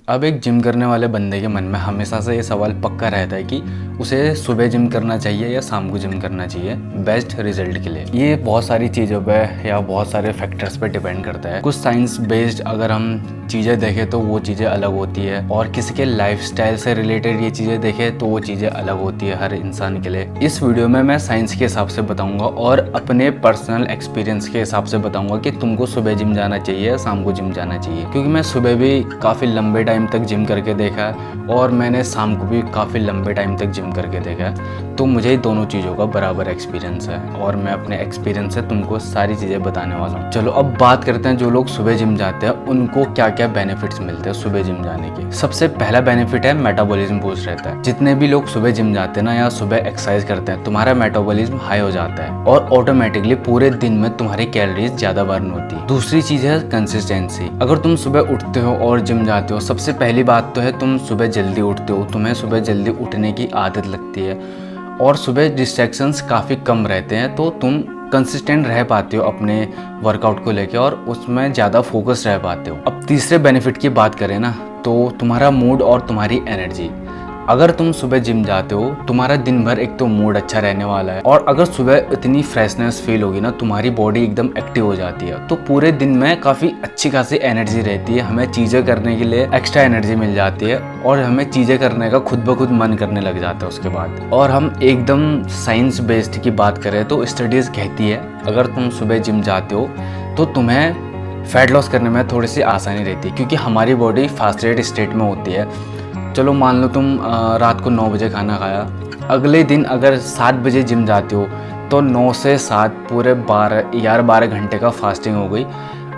अब एक जिम करने वाले बंदे के मन में हमेशा से ये सवाल पक्का रहता है कि उसे सुबह जिम करना चाहिए या शाम को जिम करना चाहिए बेस्ट रिजल्ट के लिए। ये बहुत सारी चीज़ों पे या बहुत सारे फैक्टर्स पे डिपेंड करता है। कुछ साइंस बेस्ड अगर हम चीज़ें देखें तो वो चीज़ें अलग होती है, और किसी के लाइफस्टाइल से रिलेटेड ये चीज़ें देखें तो वो चीज़ें अलग होती है हर इंसान के लिए। इस वीडियो में मैं साइंस के हिसाब से बताऊंगा और अपने पर्सनल एक्सपीरियंस के हिसाब से बताऊंगा कि तुमको सुबह जिम जाना चाहिए या शाम को जिम जाना चाहिए। क्योंकि मैं सुबह भी काफ़ी लंबे टाइम तक जिम करके देखा है और मैंने शाम को भी काफ़ी लंबे टाइम तक जिम करके देखा है, तो मुझे दोनों चीज़ों का बराबर एक्सपीरियंस है और मैं अपने एक्सपीरियंस से तुमको सारी चीज़ें बताने वाला हूँ। चलो अब बात करते हैं जो लोग सुबह जिम जाते हैं उनको क्या क्या बेनिफिट्स मिलते हैं सुबह जिम जाने के। सबसे पहला बेनिफिट है मेटाबॉलिज्म बूस्ट रहता है। जितने भी लोग सुबह जिम जाते हैं ना या सुबह एक्सरसाइज करते हैं, तुम्हारा मेटाबॉलिज्म हाई हो जाता है और ऑटोमेटिकली पूरे दिन में तुम्हारी कैलोरीज ज्यादा बर्न होती है। दूसरी चीज है कंसिस्टेंसी। अगर तुम सुबह उठते हो और जिम जाते हो, सबसे पहली बात तो है तुम सुबह जल्दी उठते हो, तुम्हें सुबह जल्दी उठने की आदत लगती है और सुबह डिस्ट्रैक्शंस काफ़ी कम रहते हैं, तो तुम कंसिस्टेंट रह पाते हो अपने वर्कआउट को लेके और उसमें ज़्यादा फोकस रह पाते हो। अब तीसरे बेनिफिट की बात करें ना, तो तुम्हारा मूड और तुम्हारी एनर्जी। अगर तुम सुबह जिम जाते हो, तुम्हारा दिन भर एक तो मूड अच्छा रहने वाला है, और अगर सुबह इतनी फ्रेशनेस फील होगी ना, तुम्हारी बॉडी एकदम एक्टिव हो जाती है, तो पूरे दिन में काफ़ी अच्छी खासी एनर्जी रहती है। हमें चीज़ें करने के लिए एक्स्ट्रा एनर्जी मिल जाती है और हमें चीज़ें करने का खुद ब खुद मन करने लग जाता है उसके बाद। और हम एकदम साइंस बेस्ड की बात करें तो स्टडीज़ कहती है अगर तुम सुबह जिम जाते हो तो तुम्हें फैट लॉस करने में थोड़ी सी आसानी रहती है, क्योंकि हमारी बॉडी फास्टेड स्टेट में होती है। चलो मान लो तुम रात को 9 बजे खाना खाया, अगले दिन अगर 7 बजे जिम जाते हो तो 9 से 7 पूरे 12 घंटे का फास्टिंग हो गई।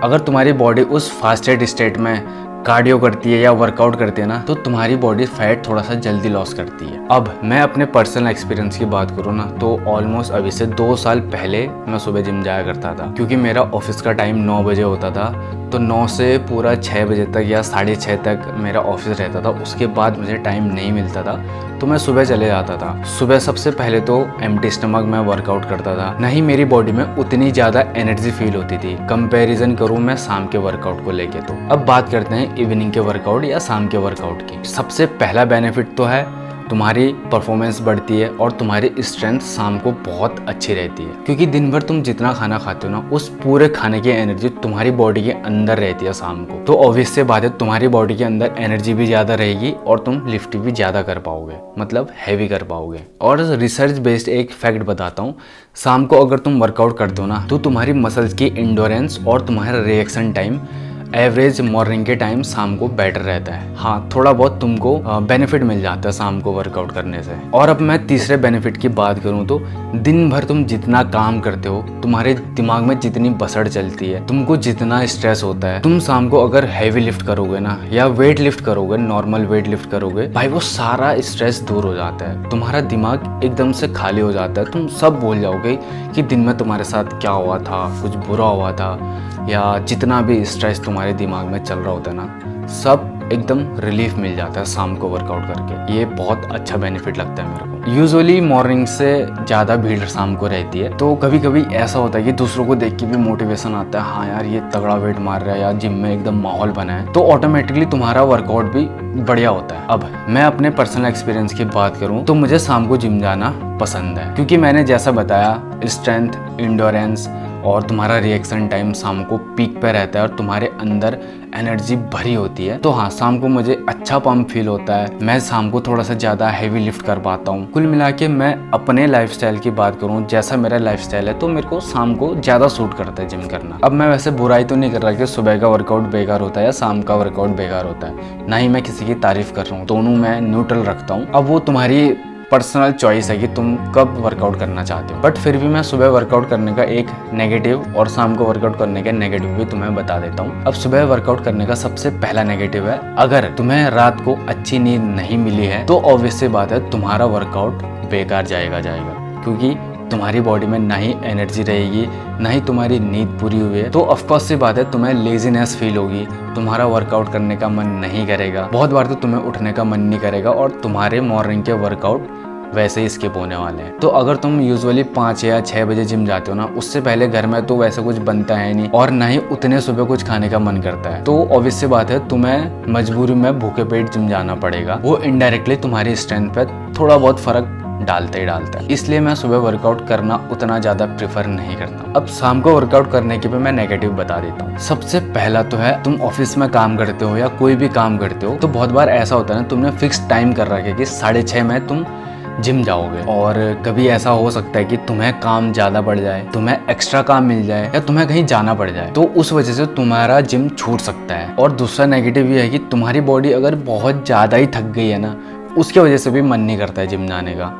अगर तुम्हारी बॉडी उस फास्टेड स्टेट में कार्डियो करती है या वर्कआउट करती है ना, तो तुम्हारी बॉडी फैट थोड़ा सा जल्दी लॉस करती है। अब मैं अपने पर्सनल एक्सपीरियंस की बात करूँ ना, तो ऑलमोस्ट अभी से 2 साल पहले मैं सुबह जिम जाया करता था, क्योंकि मेरा ऑफिस का टाइम 9 बजे होता था, तो 9 से पूरा 6 बजे तक या 6:30 तक मेरा ऑफिस रहता था। उसके बाद मुझे टाइम नहीं मिलता था, तो मैं सुबह चले जाता था। सुबह सबसे पहले तो एम्प्टी स्टमक में वर्कआउट करता था, ना ही मेरी बॉडी में उतनी ज़्यादा एनर्जी फील होती थी कंपैरिजन करूँ मैं शाम के वर्कआउट को लेके। तो अब बात करते हैं इवनिंग के वर्कआउट या शाम के वर्कआउट की। सबसे पहला बेनिफिट तो है तुम्हारी परफॉर्मेंस बढ़ती है और तुम्हारी स्ट्रेंथ शाम को बहुत अच्छी रहती है, क्योंकि दिन भर तुम जितना खाना खाते हो ना, उस पूरे खाने की एनर्जी तुम्हारी बॉडी के अंदर रहती है शाम को। तो ऑब्वियस से बात है तुम्हारी बॉडी के अंदर एनर्जी भी ज़्यादा रहेगी और तुम लिफ्ट भी ज़्यादा कर पाओगे, मतलब हैवी कर पाओगे। और रिसर्च बेस्ड एक फैक्ट बताता हूँ, शाम को अगर तुम वर्कआउट करते हो ना, तो तुम्हारी मसल्स की इंडोरेंस और तुम्हारा रिएक्शन टाइम एवरेज मॉर्निंग के टाइम शाम को बेटर रहता है। हाँ, थोड़ा बहुत तुमको बेनिफिट मिल जाता है शाम को वर्कआउट करने से। और अब मैं तीसरे बेनिफिट की बात करूँ तो दिन भर तुम जितना काम करते हो, तुम्हारे दिमाग में जितनी बसड़ चलती है, तुमको जितना स्ट्रेस होता है, तुम शाम को अगर हैवी लिफ्ट करोगे ना या वेट लिफ्ट करोगे, नॉर्मल वेट लिफ्ट करोगे, भाई वो सारा स्ट्रेस दूर हो जाता है। तुम्हारा दिमाग एकदम से खाली हो जाता है, तुम सब भूल जाओगे कि दिन में तुम्हारे साथ क्या हुआ था, कुछ बुरा हुआ था, या जितना भी स्ट्रेस तुम्हारे दिमाग में चल रहा होता है ना, सब एकदम रिलीफ मिल जाता है शाम को वर्कआउट करके। ये बहुत अच्छा बेनिफिट लगता है मेरे को। यूजुअली मॉर्निंग से ज़्यादा भीड़ शाम को रहती है, तो कभी कभी ऐसा होता है कि दूसरों को देख के भी मोटिवेशन आता है, हाँ यार ये तगड़ा वेट मार रहा है या जिम में एकदम माहौल बना है, तो ऑटोमेटिकली तुम्हारा वर्कआउट भी बढ़िया होता है। अब मैं अपने पर्सनल एक्सपीरियंस की बात करूँ तो मुझे शाम को जिम जाना पसंद है, क्योंकि मैंने जैसा बताया स्ट्रेंथ, इंडोरेंस और तुम्हारा रिएक्शन टाइम शाम को पीक पे रहता है और तुम्हारे अंदर एनर्जी भरी होती है। तो हाँ, शाम को मुझे अच्छा पंप फील होता है, मैं शाम को थोड़ा सा ज़्यादा हैवी लिफ्ट कर पाता हूँ। कुल मिला के मैं अपने लाइफस्टाइल की बात करूँ, जैसा मेरा लाइफस्टाइल है, तो मेरे को शाम को ज़्यादा सूट करता है जिम करना। अब मैं वैसे बुराई तो नहीं कर रहा कि सुबह का वर्कआउट बेकार होता है या शाम का वर्कआउट बेकार होता है, ना ही मैं किसी की तारीफ कर रहा हूँ, दोनों मैं न्यूट्रल रखता हूँ। अब वो तुम्हारी पर्सनल चॉइस है कि तुम कब वर्कआउट करना चाहते हो, बट फिर भी मैं सुबह वर्कआउट करने का एक नेगेटिव और शाम को वर्कआउट करने का नेगेटिव भी तुम्हें बता देता हूँ। अब सुबह वर्कआउट करने का सबसे पहला नेगेटिव है, अगर तुम्हें रात को अच्छी नींद नहीं मिली है तो ऑब्वियस सी बात है तुम्हारा वर्कआउट बेकार जाएगा, क्योंकि तुम्हारी बॉडी में ना ही एनर्जी रहेगी, ना ही तुम्हारी नींद पूरी हुई है, तो ऑफकोर्स सी बात है तुम्हें लेजीनेस फील होगी, तुम्हारा वर्कआउट करने का मन नहीं करेगा, बहुत बार तो तुम्हें उठने का मन नहीं करेगा और तुम्हारे मॉर्निंग के वर्कआउट वैसे ही स्किप होने वाले हैं। तो अगर तुम यूजुअली 5 या 6 बजे जिम जाते हो ना, उससे पहले घर में तो वैसे कुछ बनता है नहीं और ना ही उतने सुबह कुछ खाने का मन करता है, तो ऑब्वियस सी बात है तुम्हें मजबूरी में भूखे पेट जिम जाना पड़ेगा। वो इनडायरेक्टली तुम्हारी स्ट्रेंथ पे थोड़ा बहुत फर्क डालता ही डालता है। इसलिए मैं सुबह वर्कआउट करना उतना ज़्यादा प्रेफर नहीं करता। अब शाम को वर्कआउट करने के भी मैं नेगेटिव बता देता हूँ। सबसे पहला तो है, तुम ऑफिस में काम करते हो या कोई भी काम करते हो तो बहुत बार ऐसा होता है ना, तुमने फिक्स टाइम कर रखा है कि 6:30 में तुम जिम जाओगे, और कभी ऐसा हो सकता है कि तुम्हें काम ज़्यादा पड़ जाए, तुम्हें एक्स्ट्रा काम मिल जाए या तुम्हें कहीं जाना पड़ जाए, तो उस वजह से तुम्हारा जिम छूट सकता है। और दूसरा नेगेटिव ये है कि तुम्हारी बॉडी अगर बहुत ज़्यादा ही थक गई है ना, उसके वजह से भी मन नहीं करता है जिम जाने का।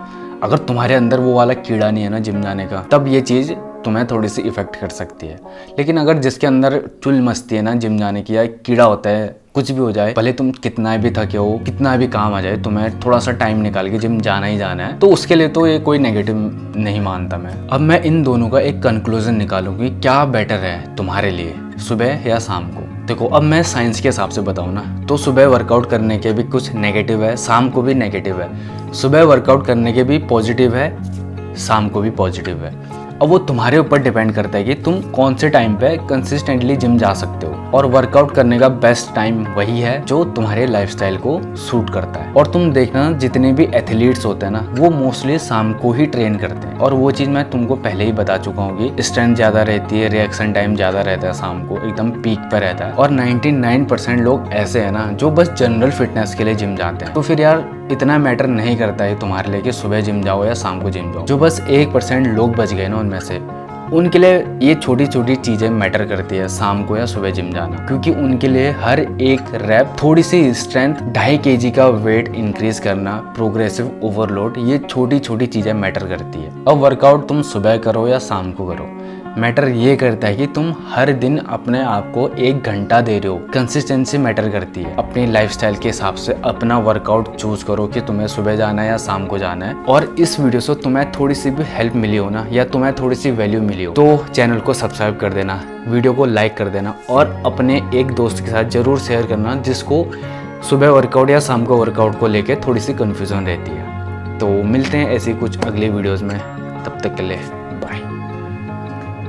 अगर तुम्हारे अंदर वो वाला कीड़ा नहीं है ना जिम जाने का, तब ये चीज़ तुम्हें थोड़ी सी इफेक्ट कर सकती है। लेकिन अगर जिसके अंदर चुल मस्ती है ना जिम जाने की, या कीड़ा होता है, कुछ भी हो जाए, भले तुम कितना भी थके हो, कितना भी काम आ जाए, तुम्हें थोड़ा सा टाइम निकाल के जिम जाना ही जाना है, तो उसके लिए तो ये कोई नेगेटिव नहीं मानता मैं। अब मैं इन दोनों का एक कंक्लूजन निकालूँ कि क्या बेटर है तुम्हारे लिए, सुबह या शाम को। देखो, अब मैं साइंस के हिसाब से बताऊँ ना, तो सुबह वर्कआउट करने के भी कुछ नेगेटिव है, शाम को भी नेगेटिव है। सुबह वर्कआउट करने के भी पॉजिटिव है, शाम को भी पॉजिटिव है। अब वो तुम्हारे ऊपर डिपेंड करता है कि तुम कौन से टाइम पे कंसिस्टेंटली जिम जा सकते हो, और वर्कआउट करने का बेस्ट टाइम वही है जो तुम्हारे लाइफस्टाइल को सूट करता है। और तुम देखना, जितने भी एथलीट्स होते हैं ना, वो मोस्टली शाम को ही ट्रेन करते हैं, और वो चीज़ मैं तुमको पहले ही बता चुका हूँ कि स्ट्रेंथ ज़्यादा रहती है, रिएक्शन टाइम ज़्यादा रहता है, शाम को एकदम पीक पर रहता है। और 99% लोग ऐसे हैं ना जो बस जनरल फिटनेस के लिए जिम जाते हैं। तो फिर यार इतना मैटर नहीं करता है तुम्हारे लिए कि सुबह जिम जाओ या शाम को जिम जाओ। जो बस 1% लोग बच गए ना उनमें से, उनके लिए ये छोटी छोटी चीज़ें मैटर करती है, शाम को या सुबह जिम जाना, क्योंकि उनके लिए हर एक रैप, थोड़ी सी स्ट्रेंथ, 2.5 kg का वेट इंक्रीज करना, प्रोग्रेसिव ओवरलोड, ये छोटी छोटी चीज़ें मैटर करती है। अब वर्कआउट तुम सुबह करो या शाम को करो, मैटर ये करता है कि तुम हर दिन अपने आप को 1 घंटा दे रहे हो। कंसिस्टेंसी मैटर करती है। अपनी लाइफस्टाइल के हिसाब से अपना वर्कआउट चूज करो कि तुम्हें सुबह जाना है या शाम को जाना है। और इस वीडियो से तुम्हें थोड़ी सी भी हेल्प मिली हो ना, या तुम्हें थोड़ी सी वैल्यू मिली हो, तो चैनल को सब्सक्राइब कर देना, वीडियो को लाइक कर देना, और अपने एक दोस्त के साथ जरूर शेयर करना जिसको सुबह वर्कआउट या शाम को वर्कआउट को लेकर थोड़ी सी कन्फ्यूजन रहती है। तो मिलते हैं ऐसी कुछ अगली वीडियोज़ में, तब तक के लिए।